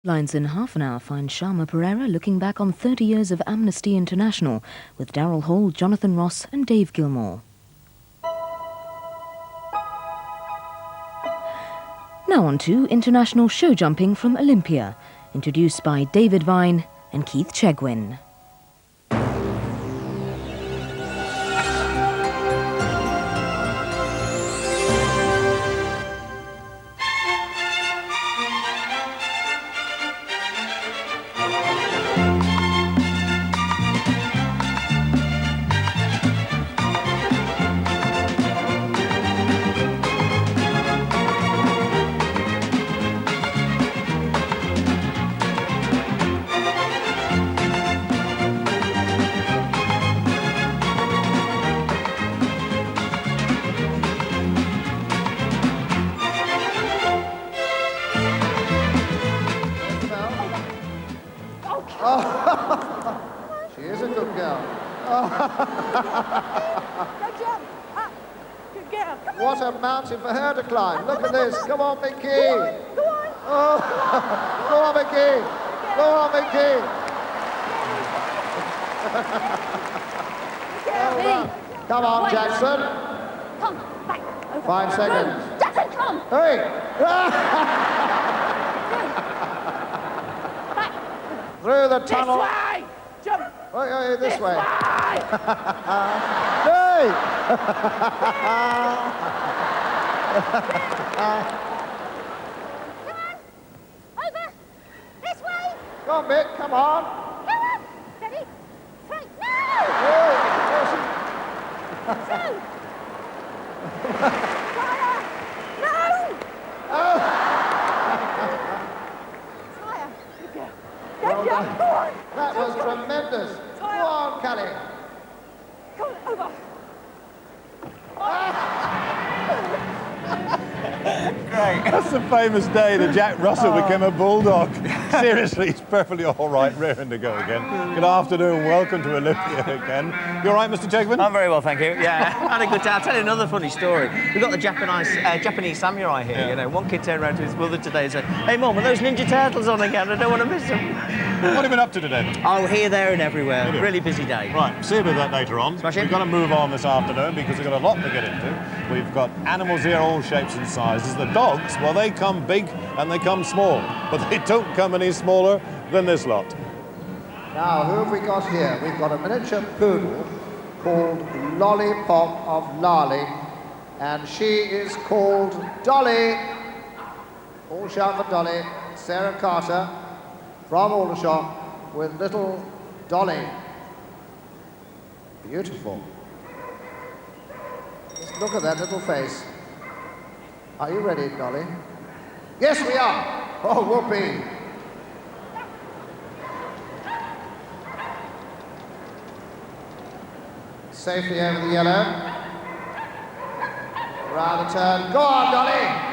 Lines in half an hour find Sharma Pereira looking back on 30 years of Amnesty International with Daryl Hall, Jonathan Ross and Dave Gilmore. Now on to international show jumping from Olympia, introduced by David Vine and Keith Chegwin. She is a good girl. Good job. Up. Good girl. Come on. What a mountain for her to climb. Look at this. Come on, Mickey. Go on. Go on. Oh. Go on, Mickey. Go on, Mickey. Well done. Come on, Wait. Jackson. Come. Back. Over. 5 seconds. Jackson, come. Hey. Back. Through the This tunnel. way. Jump. Oh, this way. way. Hey. Come on. Over. This way. Come on, Mick. Come on. Come on. Ready? Three. No. Hey. Two. Fire. No. Oh. Fire. Good girl. Well Good job. done. Go on. That was tremendous. Go on, Kelly. Come on. Over. That's the famous day that Jack Russell became a bulldog. Seriously, he's perfectly all right, raring to go again. Good afternoon, welcome to Olympia again. You all right, Mr. Chegwin? I'm very well, thank you. Yeah, I had a good time. I'll tell you another funny story. We've got the Japanese samurai here, you know. One kid turned around to his mother today and said, "Hey, Mum, are those Ninja Turtles on again? I don't want to miss them." What have you been up to today? Oh, here, there and everywhere. Brilliant. Really busy day. Right, see about that later on. Smashing. We've got to move on this afternoon because we've got a lot to get into. We've got animals here, all shapes and sizes. The dogs, well, they come big and they come small, but they don't come any smaller than this lot. Now, who have we got here? We've got a miniature poodle called Lollipop of Lali, and she is called Dolly. All shout for Dolly. Sarah Carter from Aldershot with little Dolly. Beautiful. Just look at that little face. Are you ready, Dolly? Yes, we are. Oh, whoopee. Safely over the yellow. Round the turn. Go on, Dolly.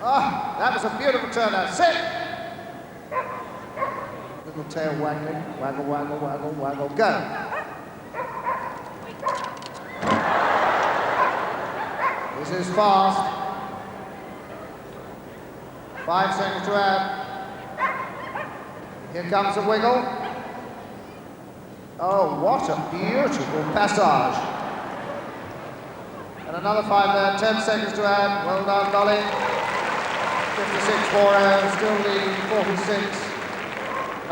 Ah, that was a beautiful turn now. Sit. Little tail waggling. Waggle, waggle, waggle, waggle. Go. This is fast. 5 seconds to add. Here comes a wiggle. Oh, what a beautiful passage. And another 5 there, 10 seconds to add. Well done, Dolly. 56-4, still leading 46-9-5.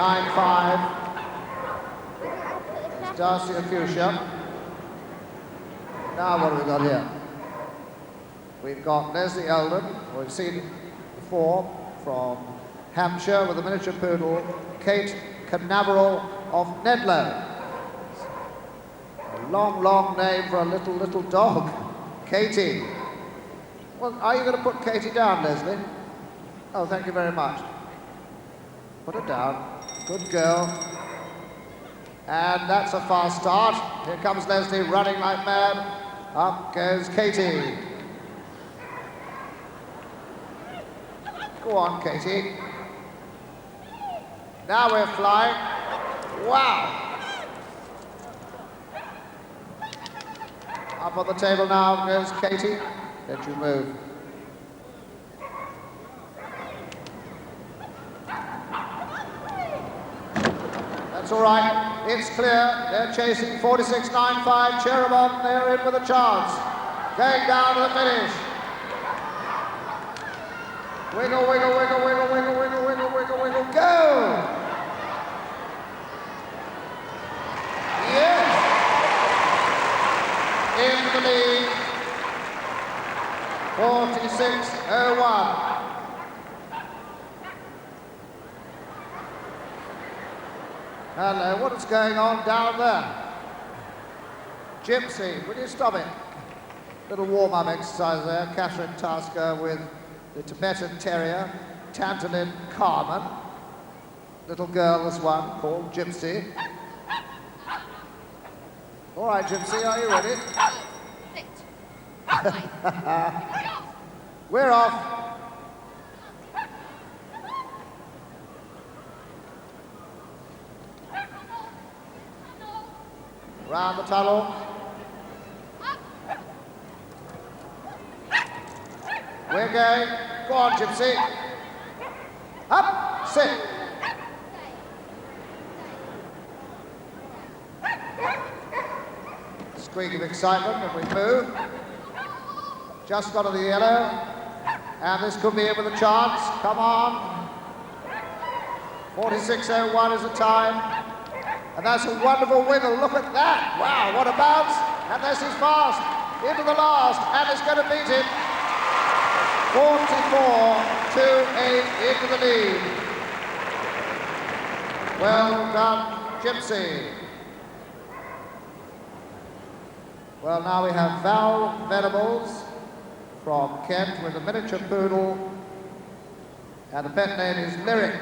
It's Darcy and Fuchsia. Now what have we got here? We've got Leslie Eldon, who we've seen before, from Hampshire with a miniature poodle, Kate Canaveral of Nedlow. A long, long name for a little dog. Katie. Well, are you going to put Katie down, Leslie? Oh, thank you very much. Put her down. Good girl. And that's a fast start. Here comes Leslie running like mad. Up goes Katie. Go on, Katie. Now we're flying. Wow. Up on the table now goes Katie. Don't you move. all right. It's clear. They're chasing 46.95. Cherubon, they're in with a chance. Going down to the finish. Wiggle, wiggle, wiggle, wiggle, wiggle, wiggle, wiggle, wiggle, wiggle, go! Yes! In the lead. 46.01. Hello, what is going on down there? Gypsy, will you stop it? Little warm-up exercise there. Catherine Tasker with the Tibetan Terrier, Tantalin Carmen. Little girl, this one, called Gypsy. All right, Gypsy, are you ready? We're off. Round the tunnel. We're going. Go on, Gypsy. Up, sit. Squeak of excitement, and we move. Just got to the yellow. And this could be in with a chance. Come on. 46.01 is the time. And that's a wonderful wiggle. Look at that. Wow, what a bounce. And this is fast. Into the last. And it's going to beat it. 44.28 into the lead. Well done, Gypsy. Well, now we have Val Venables from Kent with a miniature poodle. And the pet name is Lyric.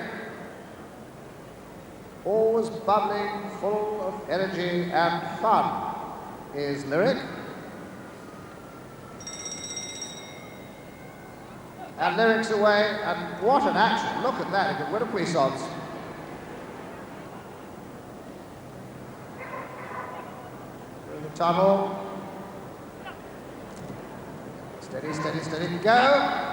Always bubbling, full of energy and fun is Lyric. And Lyric's away, and what an action. Look at that, he could win a puissance. Through the tunnel. Steady, steady, steady, go.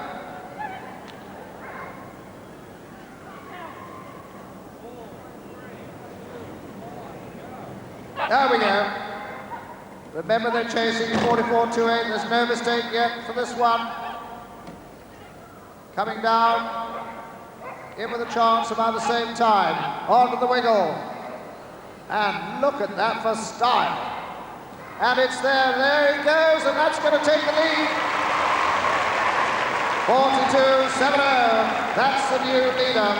There we go. Remember they're chasing 44.28. There's no mistake yet for this one. Coming down. In with a chance about the same time. On to the wiggle. And look at that for style. And it's there. There he goes. And that's going to take the lead. 42.70. That's the new leader.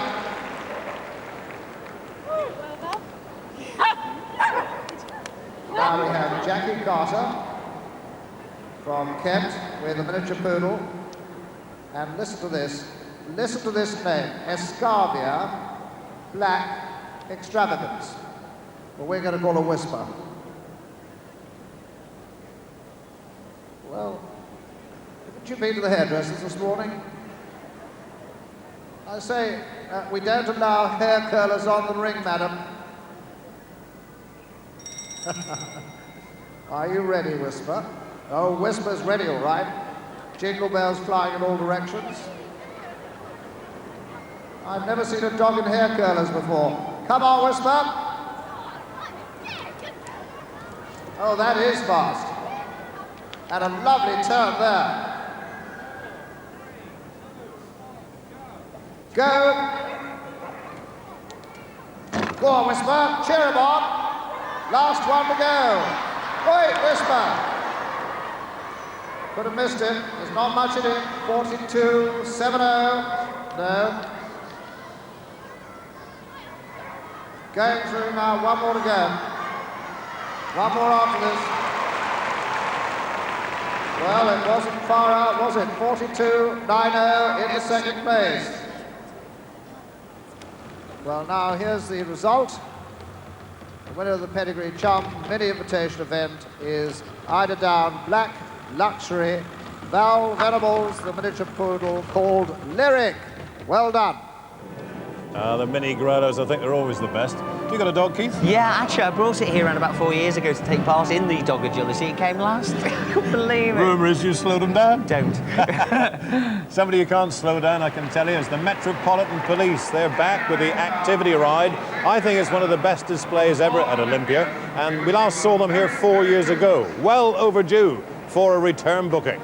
Now we have Jackie Carter from Kent with a miniature poodle. And listen to this. Listen to this name. Escavia Black Extravagance. Well, we're going to call a Whisper. Well, haven't you been to the hairdressers this morning? I say, we don't allow hair curlers on the ring, madam. Are you ready, Whisper? Oh, Whisper's ready, all right. Jingle bells flying in all directions. I've never seen a dog in hair curlers before. Come on, Whisper. Oh, that is fast. And a lovely turn there. Go. Go on, Whisper. Cheer him on. Last one to go. Wait, Whisper. Could have missed it. There's not much in it. 42.70. No. Going through now. One more to go. One more after this. Well, it wasn't far out, was it? 42.90 in the second place. Well, now here's the result. The winner of the Pedigree Chum Mini Invitation event is Eider Down Black Luxury Val Venables, the miniature poodle called Lyric. Well done. The mini growlers, I think they're always the best. You got a dog, Keith? Yeah, actually, I brought it here around about 4 years ago to take part in the dog agility. It came last. I couldn't believe it. Rumour is you slowed them down. Don't. Somebody you can't slow down, I can tell you, is the Metropolitan Police. They're back with the activity ride. I think it's one of the best displays ever at Olympia, and we last saw them here 4 years ago. Well overdue for a return booking.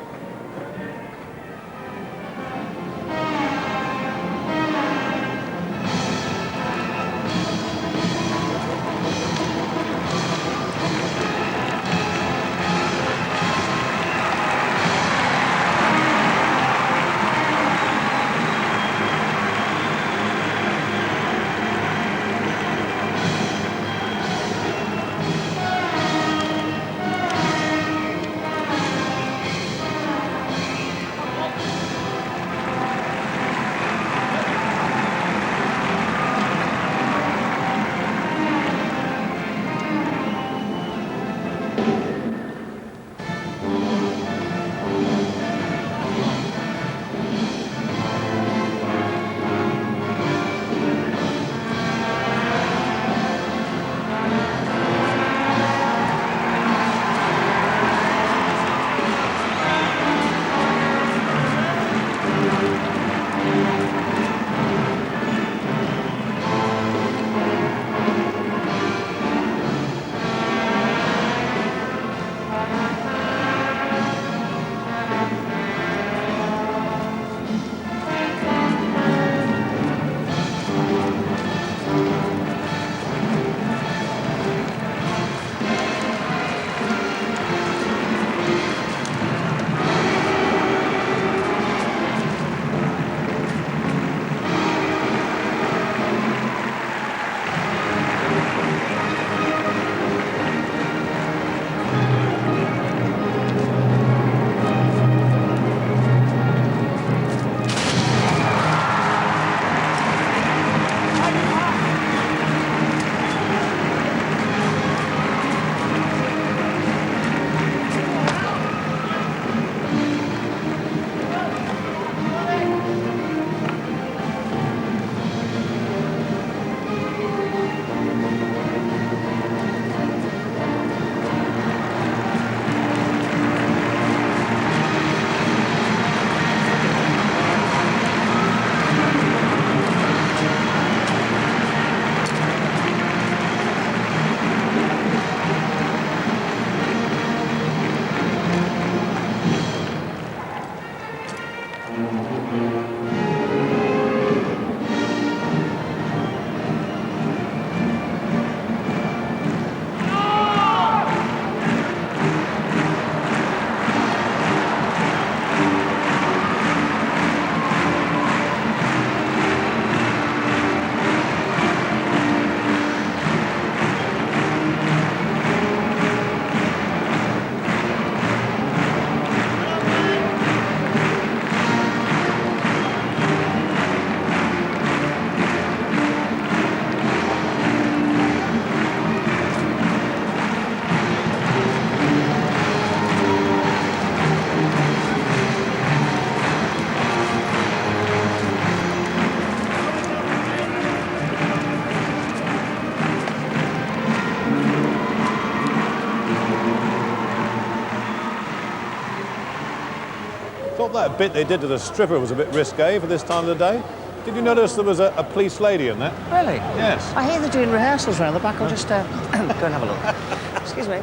Thought that bit they did to the stripper was a bit risque for this time of the day. Did you notice there was a police lady in there? Really? Yes. I hear they're doing rehearsals around the back. I'll just go and have a look. Excuse me.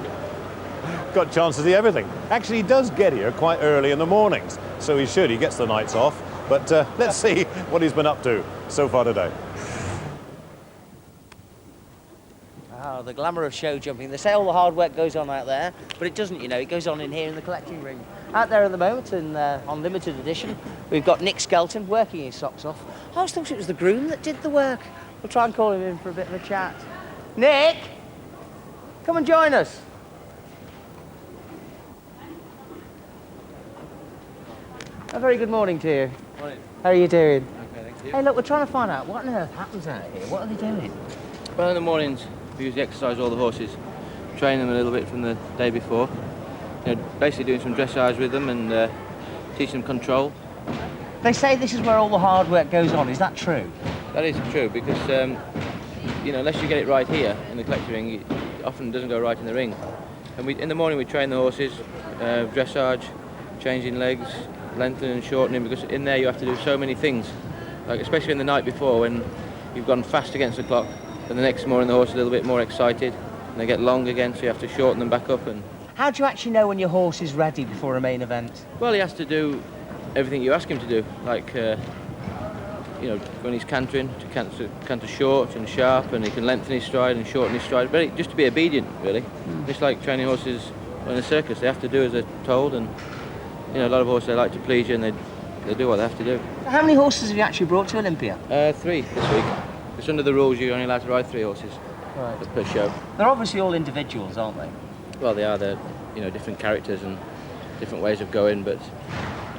Got chance to see everything. Actually, he does get here quite early in the mornings, so he should. He gets the nights off. But let's see what he's been up to so far today. Oh, the glamour of show jumping. They say all the hard work goes on out there, but it doesn't, you know. It goes on in here in the collecting room. Out there at the moment, on limited edition, we've got Nick Skelton working his socks off. I always thought it was the groom that did the work. We'll try and call him in for a bit of a chat. Nick, come and join us. A very good morning to you. Morning. How are you doing? Okay, thank you. Hey, look, we're trying to find out what on earth happens out here. What are they doing? Well, in the mornings, we usually exercise all the horses, train them a little bit from the day before. You know, basically doing some dressage with them and teach them control. They say this is where all the hard work goes on. Is that true? That is true because you know, unless you get it right here in the collecting ring, it often doesn't go right in the ring. And in the morning we train the horses, dressage, changing legs, lengthening and shortening, because in there you have to do so many things. Like especially in the night before when you've gone fast against the clock, and the next morning the horse is a little bit more excited, and they get long again, so you have to shorten them back up. And How do you actually know when your horse is ready before a main event? well, he has to do everything you ask him to do, like you know, when he's cantering, to canter short and sharp, and he can lengthen his stride and shorten his stride, but just to be obedient, really. It's like training horses in a circus. They have to do as they're told, and you know, a lot of horses, they like to please you, and they do what they have to do. How many horses have you actually brought to Olympia? 3 this week. It's under the rules you're only allowed to ride 3 horses per show. They're obviously all individuals, aren't they? Well, they are. They're, you know, different characters and different ways of going, but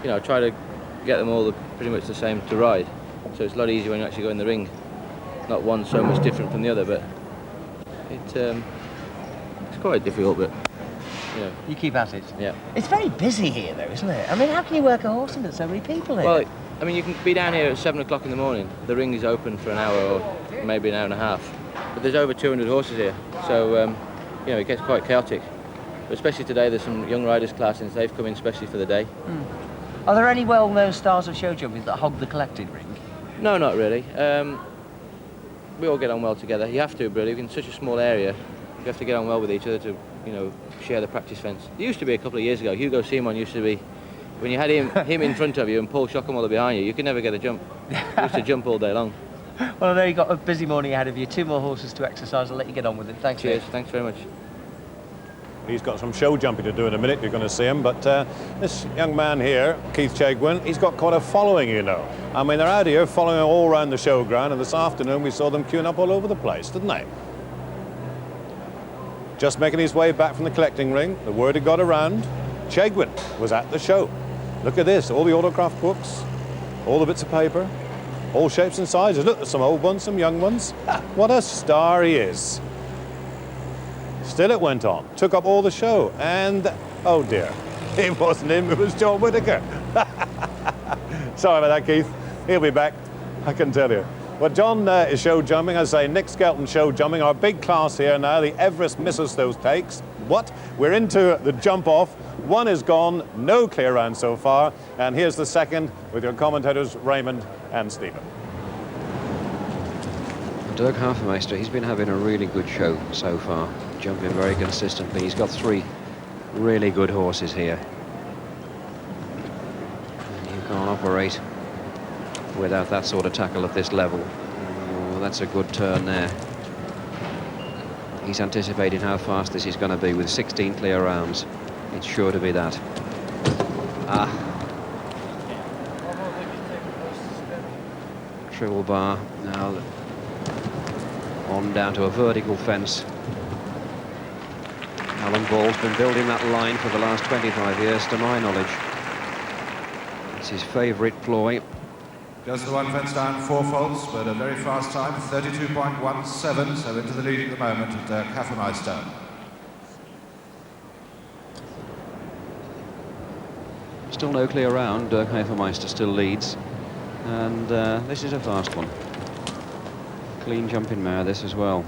you know, I try to get them all pretty much the same to ride. So it's a lot easier when you actually go in the ring. Not one so much different from the other, but it's quite difficult, but you know. You keep at it? Yeah. It's very busy here though, isn't it? I mean, how can you work a horse in with so many people here? Well, I mean, you can be down here at 7 o'clock in the morning. The ring is open for an hour or maybe an hour and a half. But there's over 200 horses here, so you know, it gets quite chaotic. But especially today, there's some young riders classes. They've come in especially for the day. Are there any well-known stars of show jumping that hog the collecting ring? No, not really. We all get on well together. You have to, really. In such a small area, you have to get on well with each other to, you know, share the practice fence. It used to be a couple of years ago. Hugo Simon used to be, when you had him in front of you and Paul Schockenwalder behind you, you could never get a jump. You used to jump all day long. Well, I know you've got a busy morning ahead of you. 2 more horses to exercise. I'll let you get on with it. Thanks. Cheers. Mate. Thanks very much. He's got some show jumping to do in a minute, you're going to see him, but this young man here, Keith Chegwin, he's got quite a following, you know. I mean, they're out here following him all around the showground, and this afternoon we saw them queuing up all over the place, didn't they? Just making his way back from the collecting ring, the word had got around, Chegwin was at the show. Look at this, all the autograph books, all the bits of paper, all shapes and sizes. Look, there's some old ones, some young ones. What a star he is. Still it went on, took up all the show, and, oh dear, it wasn't him, it was John Whittaker. Sorry about that, Keith. He'll be back, I can tell you. Well, John is show jumping, as I say, Nick Skelton show jumping, our big class here now, the Everest misses those takes. What? We're into the jump off. One is gone, no clear round so far, and here's the second with your commentators, Raymond and Stephen. Dirk Hafenmeister, he's been having a really good show so far, jumping very consistently. He's got 3 really good horses here. And you can't operate without that sort of tackle at this level. Oh, that's a good turn there. He's anticipating how fast this is going to be with 16 clear rounds. It's sure to be that. Triple bar now. On down to a vertical fence. Alan Ball's been building that line for the last 25 years, to my knowledge. It's his favourite ploy. Just the one fence down, 4 faults, but a very fast time, 32.17, so into the lead at the moment at Dirk Hafenmeister. Still no clear round. Dirk Hafenmeister still leads. And this is a fast one. Clean jumping mare, this as well.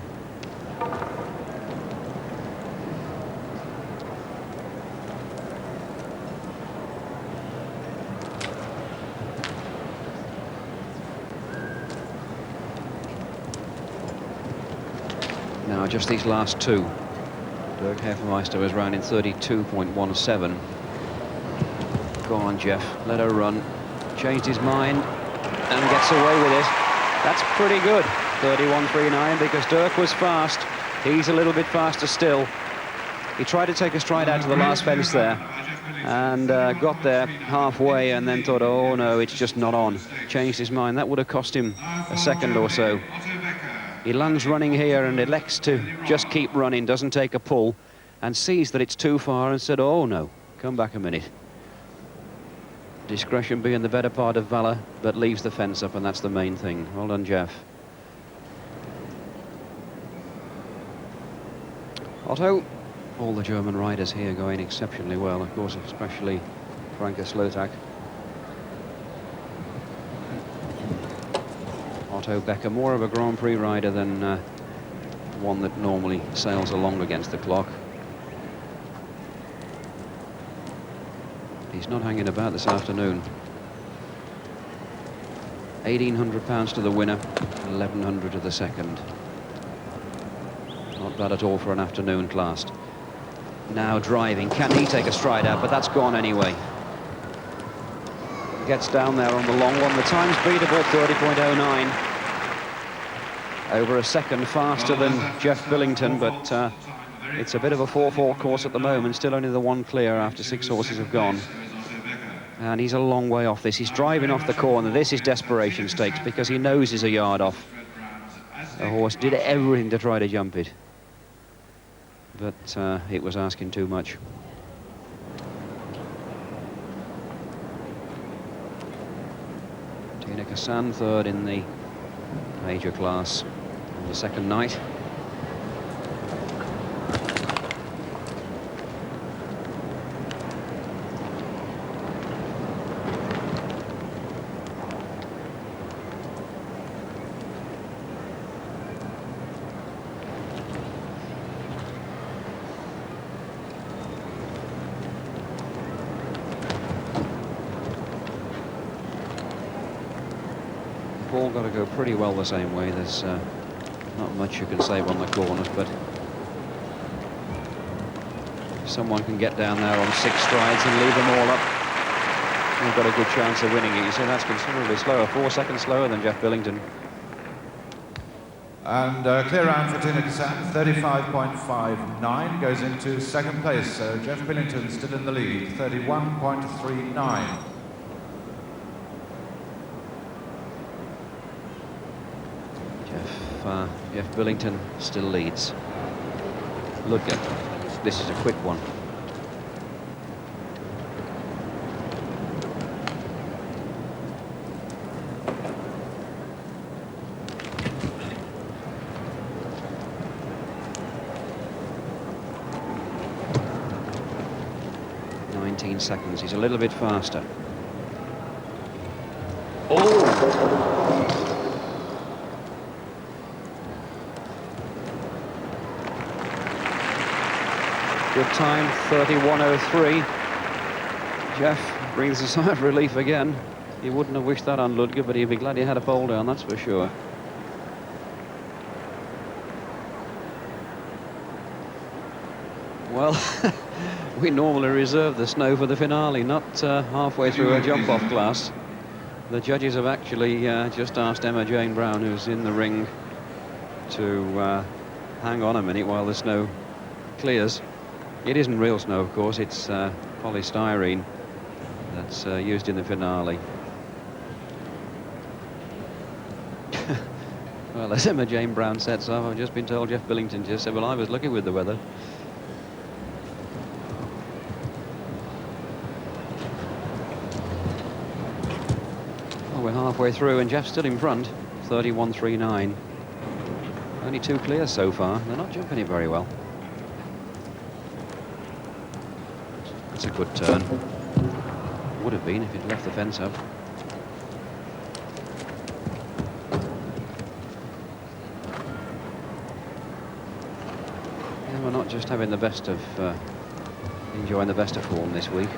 Now, just these last 2. Dirk Hafenmeister was round in 32.17. Go on, Jeff, let her run. Changed his mind and gets away with it. That's pretty good. 31.39, because Dirk was fast. He's a little bit faster still. He tried to take a stride out to the last fence there and got there halfway and then thought, oh no, it's just not on. Changed his mind. That would have cost him a second or so. He lands running here and elects to just keep running, doesn't take a pull, and sees that it's too far and said, oh no, come back a minute. Discretion being the better part of valour, but leaves the fence up, and that's the main thing. Well done, Jeff. Otto, all the German riders here going exceptionally well, of course, especially Franke Slotak. Otto Becker, more of a Grand Prix rider than one that normally sails along against the clock. He's not hanging about this afternoon. £1,800 to the winner, 1,100 to the second. Not bad at all for an afternoon class. Now driving, can he take a stride out? But that's gone anyway. Gets down there on the long one. The time's beatable, 30.09. Over a second faster than Jeff Billington, but it's a bit of a 4-4 course at the moment. Still only the one clear after 6 horses have gone. And he's a long way off this. He's driving off the corner. This is desperation stakes because he knows he's a yard off. The horse did everything to try to jump it. But it was asking too much. Tina Kassan, third in the major class on the second night. All got to go pretty well the same way. There's not much you can save on the corners, but if someone can get down there on 6 strides and leave them all up, they've got a good chance of winning it. You see, that's considerably slower, 4 seconds slower than Jeff Billington. And clear round for Tina Kassan, 35.59, goes into second place. So Jeff Billington still in the lead, 31.39. Jeff Billington still leads. Look at this is a quick one. Seconds. He's a little bit faster. Oh! Good time, 31.03. Jeff breathes a sigh of relief again. He wouldn't have wished that on Ludger, but he'd be glad he had a pole down, that's for sure. Well, we normally reserve the snow for the finale, not halfway through a jump-off class. The judges have actually just asked Emma Jane Brown, who's in the ring, to hang on a minute while the snow clears. It isn't real snow, of course, it's polystyrene that's used in the finale. Well, as Emma Jane Brown sets off, I've just been told Jeff Billington just said, well, I was lucky with the weather. We're halfway through and Jeff's still in front, 31.39. Only 2 clears so far. They're not jumping it very well. That's a good turn. Would have been if he'd left the fence up. And we're not just having the best of, enjoying the best of form this week.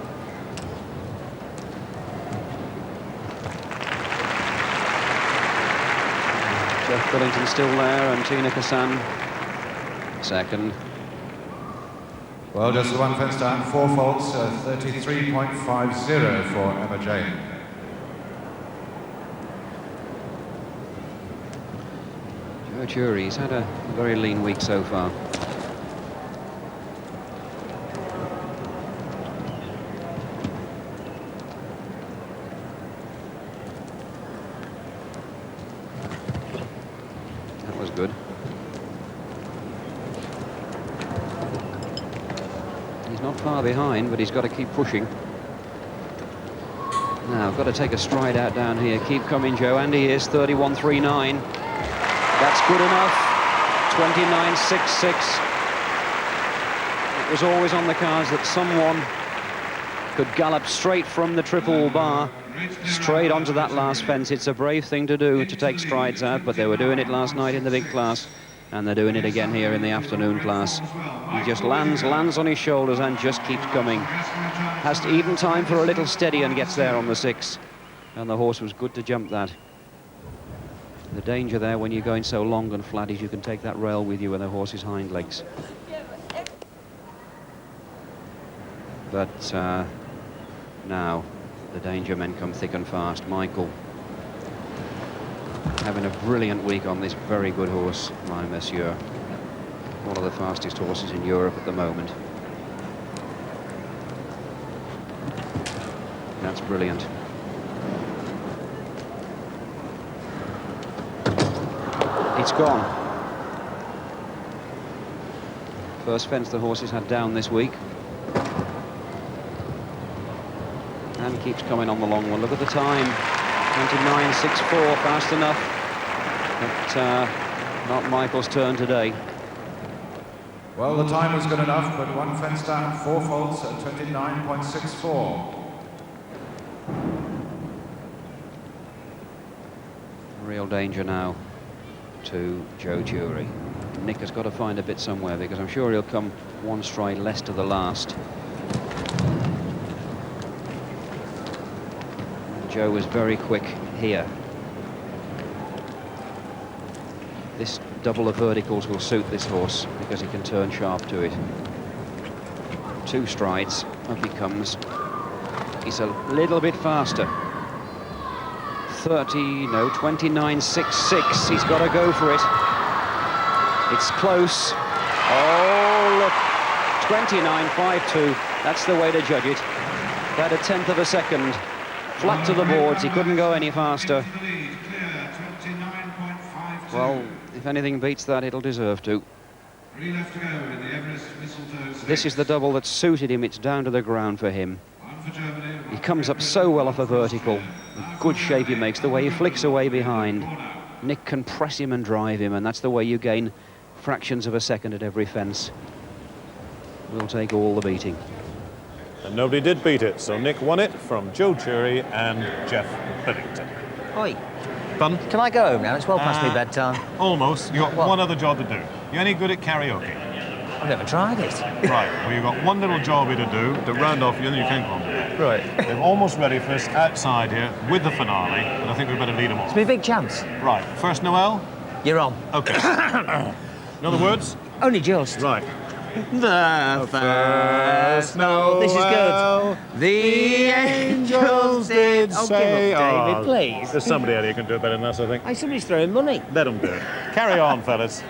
Jeff Billington still there, and Tina Kassan second. Well, just the one fence down, 4 faults, 33.50 for Emma Jane. Joe Jury's had a very lean week so far. Good. He's not far behind, but he's got to keep pushing. Now, got to take a stride out down here. Keep coming, Joe. And he is 31.39. That's good enough. 29.66. It was always on the cards that someone could gallop straight from the triple bar straight onto that last fence. It's a brave thing to do, to take strides out, but they were doing it last night in the big class, and they're doing it again here in the afternoon class. He just lands on his shoulders and just keeps coming. Has even time for a little steady and gets there on the 6. And the horse was good to jump that. The danger there when you're going so long and flat is you can take that rail with you and the horse's hind legs. But now the danger men come thick and fast. Michael having a brilliant week on this very good horse, my Monsieur. One of the fastest horses in Europe at the moment. That's brilliant. It's gone. First fence the horses had down this week. And keeps coming on the long one. Look at the time. 29.64, fast enough. But not Michael's turn today. Well, the time was good enough, but one fence down, 4 faults at 29.64. Real danger now to Joe Jury. Nick has got to find a bit somewhere, because I'm sure he'll come one stride less to the last. Joe was very quick here. This double of verticals will suit this horse because he can turn sharp to it. 2 strides, up he comes. He's a little bit faster. 29.66. He's got to go for it. It's close. Oh, look. 29.52. That's the way to judge it. About a 1/10 of a second. Flat to the boards. He couldn't go any faster. Well, if anything beats that, it'll deserve to. This is the double that suited him. It's down to the ground for him. He comes up so well off a vertical. The good shape he makes, the way he flicks away behind. Nick can press him and drive him, and that's the way you gain fractions of a second at every fence. We'll take all the beating. And nobody did beat it, so Nick won it from Joe Cherry and Jeff Pillington. Oi. Pardon? Can I go home now? It's well past me bedtime. Almost. You've got What? one other job to do. You any good at karaoke? I've never tried it. Right, well, you've got one little job here to do to round off, and then you can go on. Right. They're almost ready for us outside here with the finale, but I think we better lead them off. It's my big chance. Right, first Noel? You're on. Okay. In other words? Only just. Right. The first Noel. This is good. The angels did say... give up, David, please. There's somebody out here who can do it better than us, I think. Hey, somebody's throwing money. Let them do it. Carry on, fellas.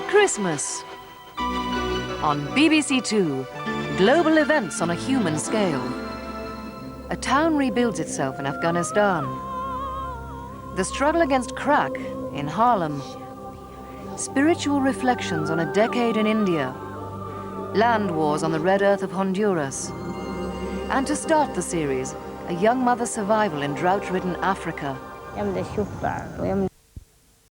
Christmas. On bbc2, global events on a human scale. A town rebuilds itself in Afghanistan. The struggle against crack in Harlem. Spiritual reflections on a decade in India. Land wars on the red earth of Honduras. And to start the series, a young mother's survival in drought-ridden Africa.